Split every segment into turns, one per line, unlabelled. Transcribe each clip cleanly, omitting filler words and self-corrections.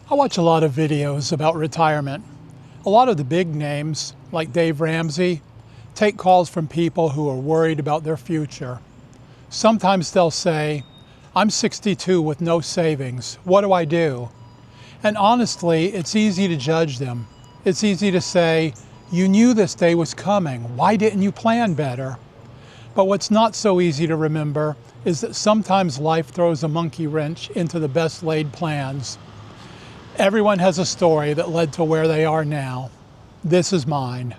I watch a lot of videos about retirement. A lot of the big names, like Dave Ramsey, take calls from people who are worried about their future. Sometimes they'll say, "I'm 62 with no savings. What do I do?" And honestly, it's easy to judge them. It's easy to say, "You knew this day was coming. Why didn't you plan better?" But what's not so easy to remember is that sometimes life throws a monkey wrench into the best laid plans. Everyone has a story that led to where they are now. This is mine.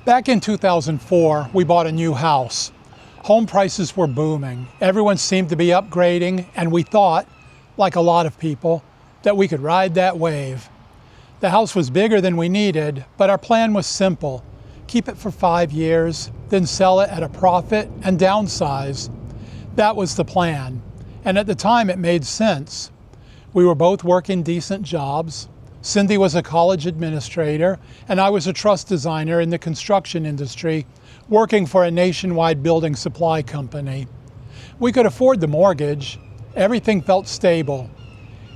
Back in 2004, we bought a new house. Home prices were booming. Everyone seemed to be upgrading, and we thought, like a lot of people, that we could ride that wave. The house was bigger than we needed, but our plan was simple. Keep it for 5 years, then sell it at a profit and downsize. That was the plan, and at the time it made sense. We were both working decent jobs. Cindy was a college administrator, and I was a truss designer in the construction industry, working for a nationwide building supply company. We could afford the mortgage. Everything felt stable.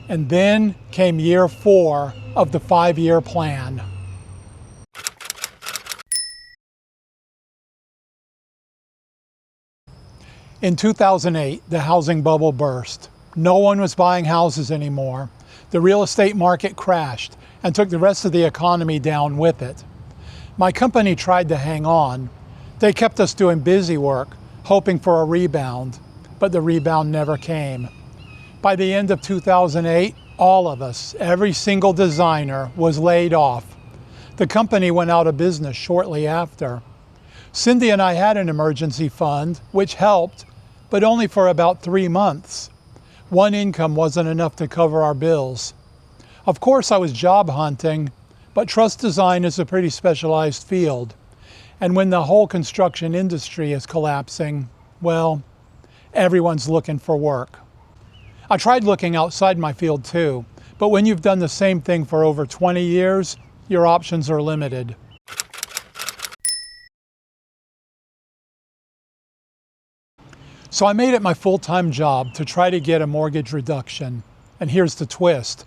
And then came year 4 of the 5-year plan. In 2008, the housing bubble burst. No one was buying houses anymore. The real estate market crashed and took the rest of the economy down with it. My company tried to hang on. They kept us doing busy work, hoping for a rebound, but the rebound never came. By the end of 2008, all of us, every single designer, was laid off. The company went out of business shortly after. Cindy and I had an emergency fund, which helped, but only for about 3 months. One income wasn't enough to cover our bills. Of course, I was job hunting, but truss design is a pretty specialized field. And when the whole construction industry is collapsing, well, everyone's looking for work. I tried looking outside my field too, but when you've done the same thing for over 20 years, your options are limited. So I made it my full-time job to try to get a mortgage reduction. And here's the twist.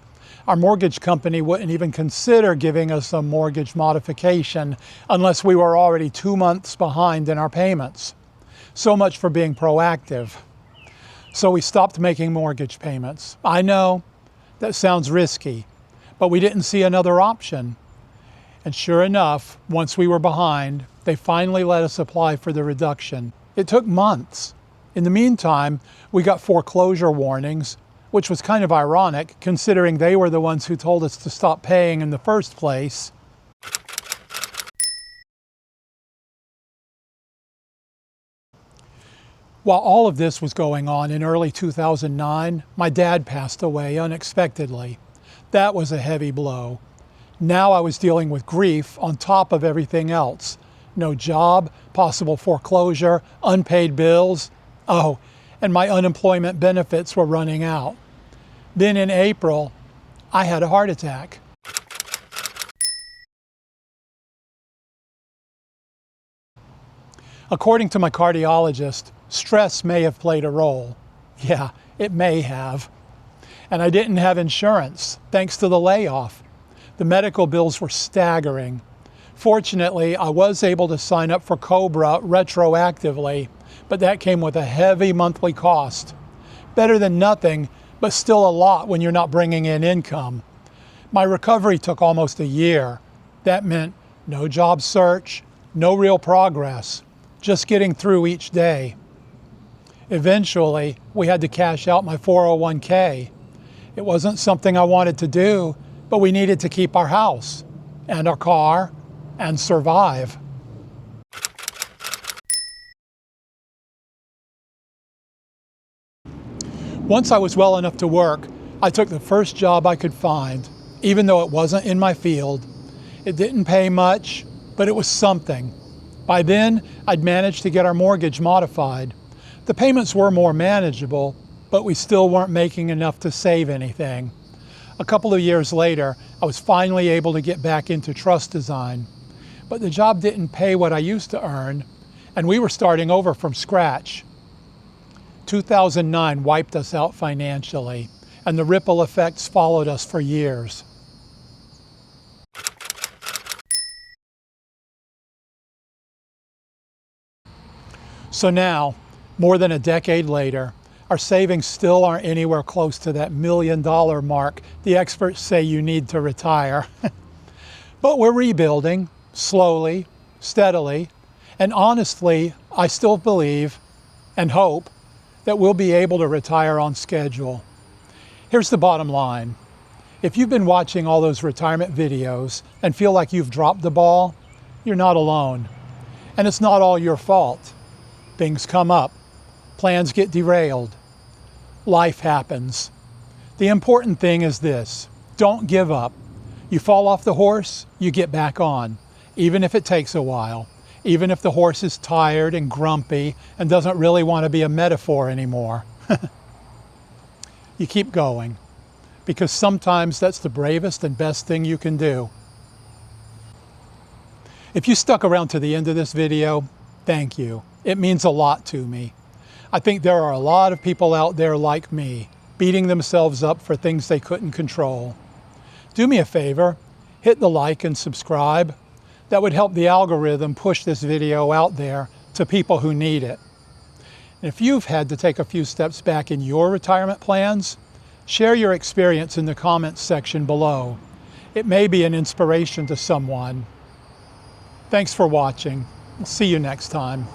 Our mortgage company wouldn't even consider giving us a mortgage modification unless we were already 2 months behind in our payments. So much for being proactive. So we stopped making mortgage payments. I know that sounds risky, but we didn't see another option. And sure enough, once we were behind, they finally let us apply for the reduction. It took months. In the meantime, we got foreclosure warnings, which was kind of ironic considering they were the ones who told us to stop paying in the first place. While all of this was going on in early 2009, my dad passed away unexpectedly. That was a heavy blow. Now I was dealing with grief on top of everything else. No job, possible foreclosure, unpaid bills. Oh, and my unemployment benefits were running out. Then in April, I had a heart attack. According to my cardiologist, stress may have played a role. Yeah, it may have. And I didn't have insurance, thanks to the layoff. The medical bills were staggering. Fortunately, I was able to sign up for COBRA retroactively, but that came with a heavy monthly cost. Better than nothing, but still a lot when you're not bringing in income. My recovery took almost a year. That meant no job search, no real progress, just getting through each day. Eventually, we had to cash out my 401k. It wasn't something I wanted to do, but we needed to keep our house and our car and survive. Once I was well enough to work, I took the first job I could find, even though it wasn't in my field. It didn't pay much, but it was something. By then, I'd managed to get our mortgage modified. The payments were more manageable, but we still weren't making enough to save anything. A couple of years later, I was finally able to get back into truss design. But the job didn't pay what I used to earn, and we were starting over from scratch. 2009 wiped us out financially, and the ripple effects followed us for years. So now, more than a decade later, our savings still aren't anywhere close to that $1 million mark the experts say you need to retire. But we're rebuilding, slowly, steadily, and honestly, I still believe and hope that we'll be able to retire on schedule. Here's the bottom line. If you've been watching all those retirement videos and feel like you've dropped the ball, you're not alone. And it's not all your fault. Things come up. Plans get derailed. Life happens. The important thing is this: don't give up. You fall off the horse, you get back on, even if it takes a while, even if the horse is tired and grumpy and doesn't really want to be a metaphor anymore. You keep going, because sometimes that's the bravest and best thing you can do. If you stuck around to the end of this video, thank you. It means a lot to me. I think there are a lot of people out there like me, beating themselves up for things they couldn't control. Do me a favor, hit the like and subscribe. That would help the algorithm push this video out there to people who need it. And if you've had to take a few steps back in your retirement plans, share your experience in the comments section below. It may be an inspiration to someone. Thanks for watching. See you next time.